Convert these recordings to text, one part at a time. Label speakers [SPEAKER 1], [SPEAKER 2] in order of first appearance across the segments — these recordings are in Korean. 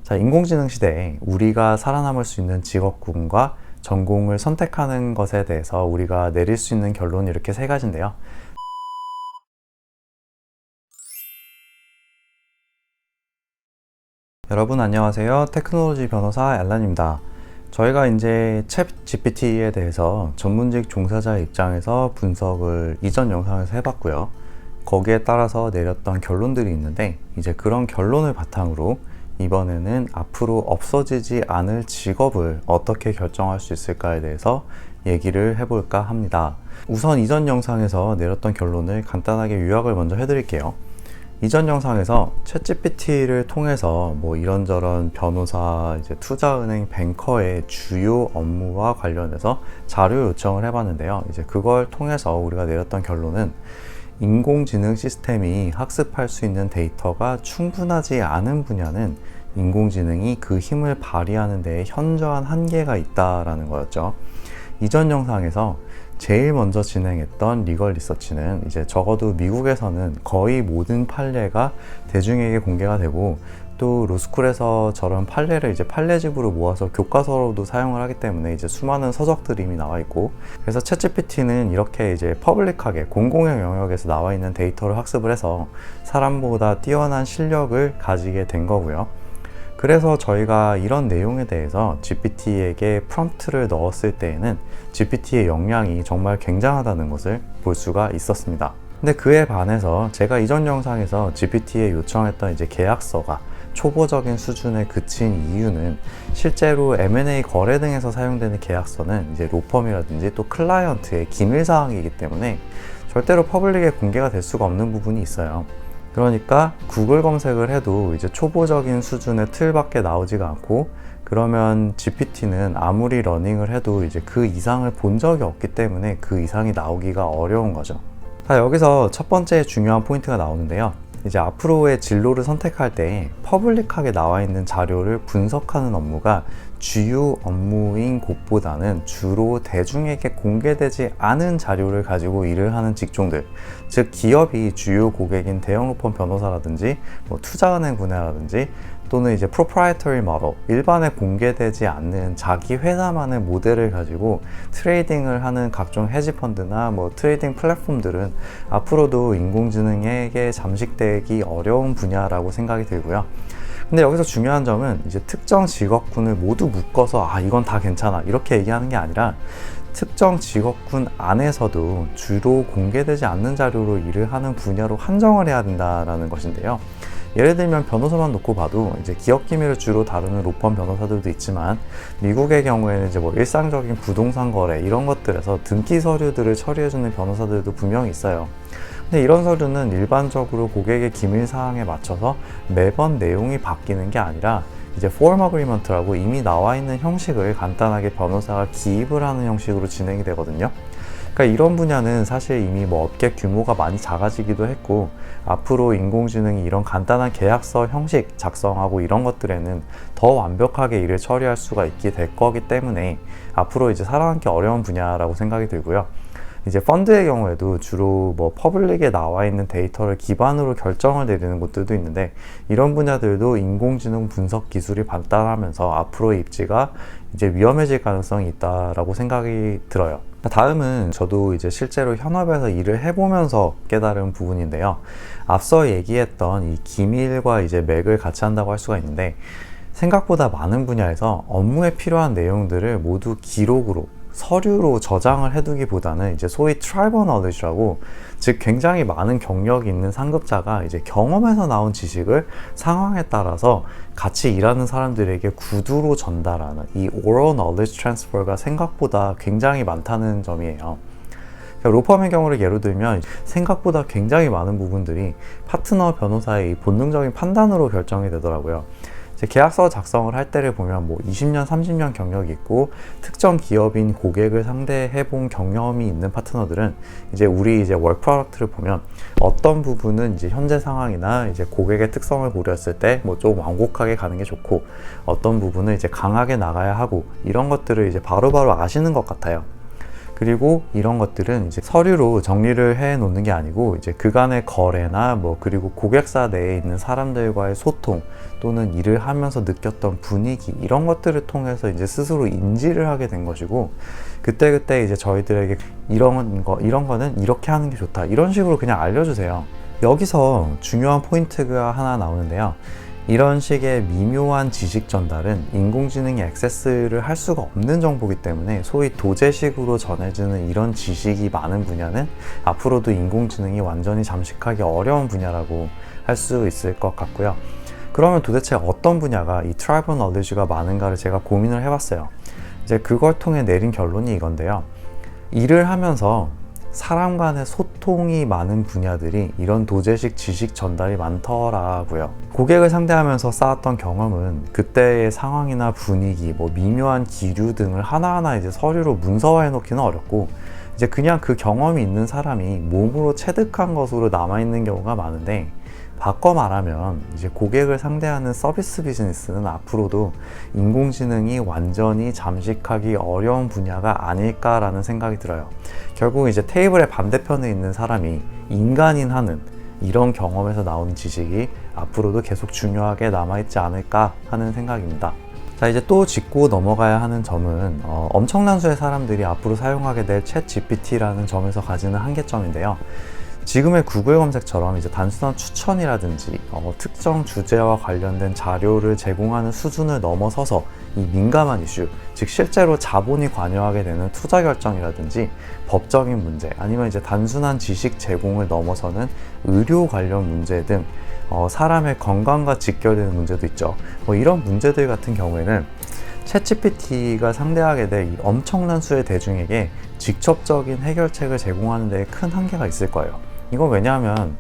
[SPEAKER 1] 자, 인공지능 시대에 우리가 살아남을 수 있는 직업군과 전공을 선택하는 것에 대해서 우리가 내릴 수 있는 결론이 이렇게 세 가지인데요. 여러분 안녕하세요. 테크놀로지 변호사 앨런입니다. 저희가 이제 챗 GPT에 대해서 전문직 종사자의 입장에서 분석을 이전 영상에서 해봤고요. 거기에 따라서 내렸던 결론들이 있는데, 이제 그런 결론을 바탕으로 이번에는 앞으로 없어지지 않을 직업을 어떻게 결정할 수 있을까에 대해서 얘기를 해볼까 합니다. 우선 이전 영상에서 내렸던 결론을 간단하게 요약을 먼저 해드릴게요. 이전 영상에서 챗GPT를 통해서 뭐 이런저런 변호사, 이제 투자은행, 뱅커의 주요 업무와 관련해서 자료 요청을 해봤는데요. 이제 그걸 통해서 우리가 내렸던 결론은 인공지능 시스템이 학습할 수 있는 데이터가 충분하지 않은 분야는 인공지능이 그 힘을 발휘하는 데에 현저한 한계가 있다라는 거였죠. 이전 영상에서 제일 먼저 진행했던 리걸 리서치는 이제 적어도 미국에서는 거의 모든 판례가 대중에게 공개가 되고, 또 로스쿨에서 저런 판례를 이제 판례집으로 모아서 교과서로도 사용을 하기 때문에 이제 수많은 서적들이 이미 나와 있고, 그래서 챗GPT는 이렇게 이제 퍼블릭하게 공공의 영역에서 나와 있는 데이터를 학습을 해서 사람보다 뛰어난 실력을 가지게 된 거고요. 그래서 저희가 이런 내용에 대해서 GPT에게 프롬프트를 넣었을 때에는 GPT의 역량이 정말 굉장하다는 것을 볼 수가 있었습니다. 근데 그에 반해서 제가 이전 영상에서 GPT에 요청했던 이제 계약서가 초보적인 수준에 그친 이유는, 실제로 M&A 거래 등에서 사용되는 계약서는 이제 로펌이라든지 또 클라이언트의 기밀사항이기 때문에 절대로 퍼블릭에 공개가 될 수가 없는 부분이 있어요. 그러니까 구글 검색을 해도 이제 초보적인 수준의 틀밖에 나오지가 않고, 그러면 GPT는 아무리 러닝을 해도 이제 그 이상을 본 적이 없기 때문에 그 이상이 나오기가 어려운 거죠. 자, 여기서 첫 번째 중요한 포인트가 나오는데요. 이제 앞으로의 진로를 선택할 때 퍼블릭하게 나와 있는 자료를 분석하는 업무가 주요 업무인 곳보다는 주로 대중에게 공개되지 않은 자료를 가지고 일을 하는 직종들, 즉 기업이 주요 고객인 대형 로펌 변호사라든지 뭐 투자은행 분야라든지 또는 이제 프로프라이터리 모델, 일반에 공개되지 않는 자기 회사만의 모델을 가지고 트레이딩을 하는 각종 헤지펀드나 뭐 트레이딩 플랫폼들은 앞으로도 인공지능에게 잠식되기 어려운 분야라고 생각이 들고요. 근데 여기서 중요한 점은 이제 특정 직업군을 모두 묶어서 이건 다 괜찮아 이렇게 얘기하는 게 아니라, 특정 직업군 안에서도 주로 공개되지 않는 자료로 일을 하는 분야로 한정을 해야 된다는 것인데요. 예를 들면 변호사만 놓고 봐도 이제 기업 기밀을 주로 다루는 로펌 변호사들도 있지만, 미국의 경우에는 이제 뭐 일상적인 부동산 거래 이런 것들에서 등기 서류들을 처리해주는 변호사들도 분명히 있어요. 근데 이런 서류는 일반적으로 고객의 기밀 사항에 맞춰서 매번 내용이 바뀌는 게 아니라 이제 form agreement라고 이미 나와 있는 형식을 간단하게 변호사가 기입을 하는 형식으로 진행이 되거든요. 그러니까 이런 분야는 사실 이미 뭐 업계 규모가 많이 작아지기도 했고, 앞으로 인공지능이 이런 간단한 계약서 형식 작성하고 이런 것들에는 더 완벽하게 일을 처리할 수가 있게 될 거기 때문에 앞으로 이제 살아남기 어려운 분야라고 생각이 들고요. 이제 펀드의 경우에도 주로 뭐 퍼블릭에 나와 있는 데이터를 기반으로 결정을 내리는 곳들도 있는데, 이런 분야들도 인공지능 분석 기술이 발달하면서 앞으로의 입지가 이제 위험해질 가능성이 있다라고 생각이 들어요. 다음은 저도 이제 실제로 현업에서 일을 해보면서 깨달은 부분인데요. 앞서 얘기했던 이 기밀과 이제 맥을 같이 한다고 할 수가 있는데, 생각보다 많은 분야에서 업무에 필요한 내용들을 모두 기록으로 서류로 저장을 해두기보다는 이제 소위 트라이벌 너리지라고, 즉 굉장히 많은 경력이 있는 상급자가 이제 경험에서 나온 지식을 상황에 따라서 같이 일하는 사람들에게 구두로 전달하는 이 oral knowledge transfer가 생각보다 굉장히 많다는 점이에요. 로펌의 경우를 예로 들면 생각보다 굉장히 많은 부분들이 파트너 변호사의 이 본능적인 판단으로 결정이 되더라고요. 계약서 작성을 할 때를 보면 뭐 20년, 30년 경력이 있고 특정 기업인 고객을 상대해 본 경험이 있는 파트너들은 이제 우리 이제 월 프로덕트를 보면 어떤 부분은 이제 현재 상황이나 이제 고객의 특성을 고려했을 때 뭐 좀 완곡하게 가는 게 좋고, 어떤 부분은 이제 강하게 나가야 하고, 이런 것들을 이제 바로바로 아시는 것 같아요. 그리고 이런 것들은 이제 서류로 정리를 해 놓는 게 아니고 이제 그간의 거래나 뭐 그리고 고객사 내에 있는 사람들과의 소통 또는 일을 하면서 느꼈던 분위기 이런 것들을 통해서 이제 스스로 인지를 하게 된 것이고, 그때그때 이제 저희들에게 이런 거는 이렇게 하는 게 좋다 이런 식으로 그냥 알려주세요. 여기서 중요한 포인트가 하나 나오는데요. 이런 식의 미묘한 지식 전달은 인공지능이 액세스를 할 수가 없는 정보이기 때문에 소위 도제식으로 전해지는 이런 지식이 많은 분야는 앞으로도 인공지능이 완전히 잠식하기 어려운 분야라고 할 수 있을 것 같고요. 그러면 도대체 어떤 분야가 이 트라이벌 너리지가 많은가를 제가 고민을 해봤어요. 이제 그걸 통해 내린 결론이 이건데요. 일을 하면서 사람 간의 소통이 많은 분야들이 이런 도제식 지식 전달이 많더라고요. 고객을 상대하면서 쌓았던 경험은 그때의 상황이나 분위기, 뭐 미묘한 기류 등을 하나하나 이제 서류로 문서화해 놓기는 어렵고, 이제 그냥 그 경험이 있는 사람이 몸으로 체득한 것으로 남아있는 경우가 많은데, 바꿔 말하면 이제 고객을 상대하는 서비스 비즈니스는 앞으로도 인공지능이 완전히 잠식하기 어려운 분야가 아닐까라는 생각이 들어요. 결국 이제 테이블의 반대편에 있는 사람이 인간인 하는 이런 경험에서 나오는 지식이 앞으로도 계속 중요하게 남아있지 않을까 하는 생각입니다. 자, 이제 또 짚고 넘어가야 하는 점은 엄청난 수의 사람들이 앞으로 사용하게 될 챗 GPT라는 점에서 가지는 한계점인데요. 지금의 구글 검색처럼 이제 단순한 추천이라든지 특정 주제와 관련된 자료를 제공하는 수준을 넘어서서 이 민감한 이슈, 즉 실제로 자본이 관여하게 되는 투자 결정이라든지 법적인 문제, 아니면 이제 단순한 지식 제공을 넘어서는 의료 관련 문제 등 사람의 건강과 직결되는 문제도 있죠. 이런 문제들 같은 경우에는 챗GPT가 상대하게 될 이 엄청난 수의 대중에게 직접적인 해결책을 제공하는 데 큰 한계가 있을 거예요. 이건 왜냐하면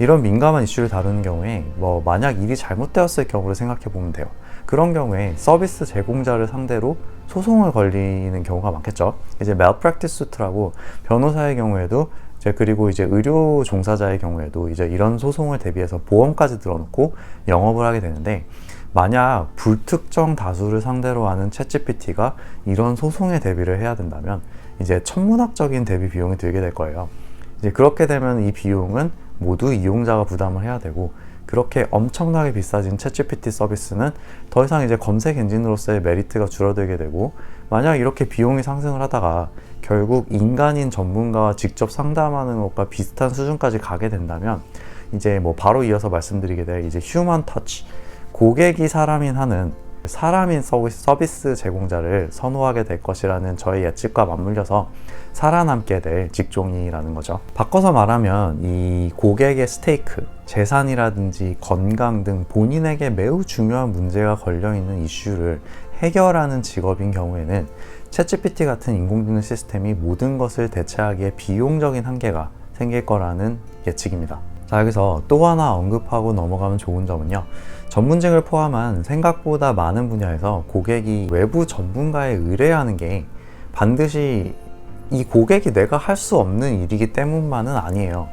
[SPEAKER 1] 이런 민감한 이슈를 다루는 경우에 만약 일이 잘못되었을 경우를 생각해 보면 돼요. 그런 경우에 서비스 제공자를 상대로 소송을 걸리는 경우가 많겠죠. 이제 malpractice suit라고 변호사의 경우에도 그리고 이제 의료 종사자의 경우에도 이제 이런 소송을 대비해서 보험까지 들어놓고 영업을 하게 되는데, 만약 불특정 다수를 상대로 하는 챗GPT가 이런 소송에 대비를 해야 된다면 이제 천문학적인 대비 비용이 들게 될 거예요. 이제 그렇게 되면 이 비용은 모두 이용자가 부담을 해야 되고, 그렇게 엄청나게 비싸진 챗GPT 서비스는 더 이상 이제 검색 엔진으로서의 메리트가 줄어들게 되고, 만약 이렇게 비용이 상승을 하다가 결국 인간인 전문가와 직접 상담하는 것과 비슷한 수준까지 가게 된다면 이제 바로 이어서 말씀드리게 될 이제 휴먼 터치, 고객이 사람인 하는 사람인 서비스 제공자를 선호하게 될 것이라는 저의 예측과 맞물려서 살아남게 될 직종이라는 거죠. 바꿔서 말하면 이 고객의 스테이크, 재산이라든지 건강 등 본인에게 매우 중요한 문제가 걸려있는 이슈를 해결하는 직업인 경우에는 챗GPT 같은 인공지능 시스템이 모든 것을 대체하기에 비용적인 한계가 생길 거라는 예측입니다. 자, 여기서 또 하나 언급하고 넘어가면 좋은 점은요, 전문직을 포함한 생각보다 많은 분야에서 고객이 외부 전문가에 의뢰하는 게 반드시 이 고객이 내가 할 수 없는 일이기 때문만은 아니에요.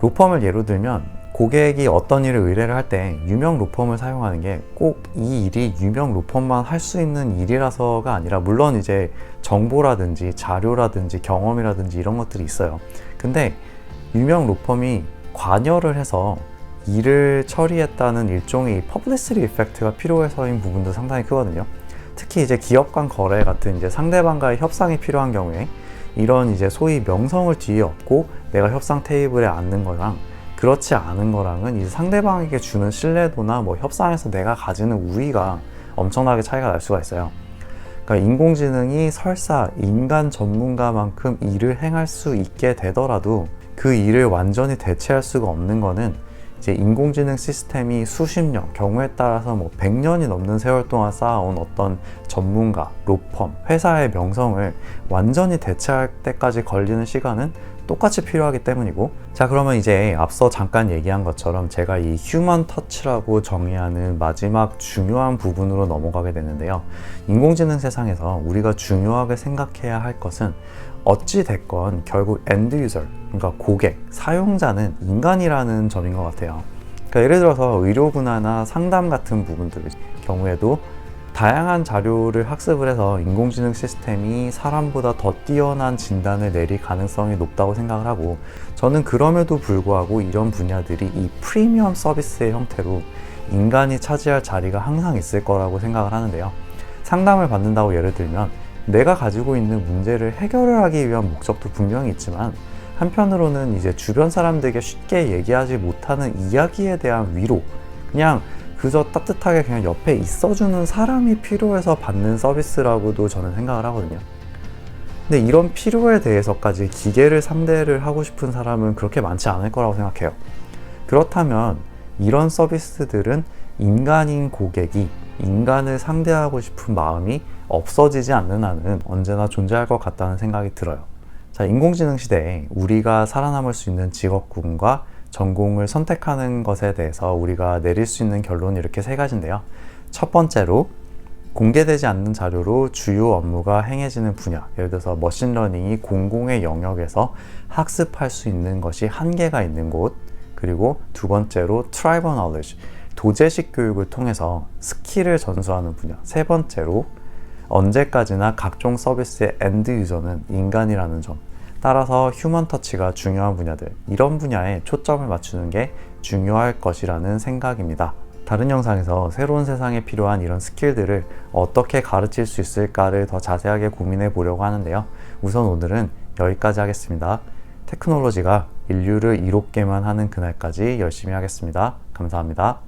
[SPEAKER 1] 로펌을 예로 들면 고객이 어떤 일을 의뢰를 할 때 유명 로펌을 사용하는 게 꼭 이 일이 유명 로펌만 할 수 있는 일이라서가 아니라, 물론 이제 정보라든지 자료라든지 경험이라든지 이런 것들이 있어요. 근데 유명 로펌이 관여를 해서 일을 처리했다는 일종의 퍼블리시티 이펙트가 필요해서인 부분도 상당히 크거든요. 특히 이제 기업 간 거래 같은 이제 상대방과의 협상이 필요한 경우에 이런 이제 소위 명성을 뒤에 업고 내가 협상 테이블에 앉는 거랑 그렇지 않은 거랑은 이제 상대방에게 주는 신뢰도나 협상에서 내가 가지는 우위가 엄청나게 차이가 날 수가 있어요. 그러니까 인공지능이 설사 인간 전문가만큼 일을 행할 수 있게 되더라도 그 일을 완전히 대체할 수가 없는 거는 이제 인공지능 시스템이 수십 년, 경우에 따라서 100년이 넘는 세월 동안 쌓아온 어떤 전문가, 로펌, 회사의 명성을 완전히 대체할 때까지 걸리는 시간은 똑같이 필요하기 때문이고, 자, 그러면 이제 앞서 잠깐 얘기한 것처럼 제가 이 휴먼 터치라고 정의하는 마지막 중요한 부분으로 넘어가게 되는데요. 인공지능 세상에서 우리가 중요하게 생각해야 할 것은 어찌 됐건 결국 엔드 유저, 그러니까 고객, 사용자는 인간이라는 점인 것 같아요. 그러니까 예를 들어서 의료 분야나 상담 같은 부분들 경우에도 다양한 자료를 학습을 해서 인공지능 시스템이 사람보다 더 뛰어난 진단을 내릴 가능성이 높다고 생각을 하고, 저는 그럼에도 불구하고 이런 분야들이 이 프리미엄 서비스의 형태로 인간이 차지할 자리가 항상 있을 거라고 생각을 하는데요. 상담을 받는다고 예를 들면 내가 가지고 있는 문제를 해결을 하기 위한 목적도 분명히 있지만, 한편으로는 이제 주변 사람들에게 쉽게 얘기하지 못하는 이야기에 대한 위로, 그냥 그저 따뜻하게 그냥 옆에 있어주는 사람이 필요해서 받는 서비스라고도 저는 생각을 하거든요. 근데 이런 필요에 대해서까지 기계를 상대를 하고 싶은 사람은 그렇게 많지 않을 거라고 생각해요. 그렇다면 이런 서비스들은 인간인 고객이 인간을 상대하고 싶은 마음이 없어지지 않는 한은 언제나 존재할 것 같다는 생각이 들어요. 자, 인공지능 시대에 우리가 살아남을 수 있는 직업군과 전공을 선택하는 것에 대해서 우리가 내릴 수 있는 결론이 이렇게 세 가지인데요. 첫 번째로, 공개되지 않는 자료로 주요 업무가 행해지는 분야, 예를 들어서 머신러닝이 공공의 영역에서 학습할 수 있는 것이 한계가 있는 곳. 그리고 두 번째로 트라이벌 knowledge, 도제식 교육을 통해서 스킬을 전수하는 분야. 세 번째로, 언제까지나 각종 서비스의 엔드 유저는 인간이라는 점. 따라서 휴먼 터치가 중요한 분야들, 이런 분야에 초점을 맞추는 게 중요할 것이라는 생각입니다. 다른 영상에서 새로운 세상에 필요한 이런 스킬들을 어떻게 가르칠 수 있을까를 더 자세하게 고민해 보려고 하는데요. 우선 오늘은 여기까지 하겠습니다. 테크놀로지가 인류를 이롭게만 하는 그날까지 열심히 하겠습니다. 감사합니다.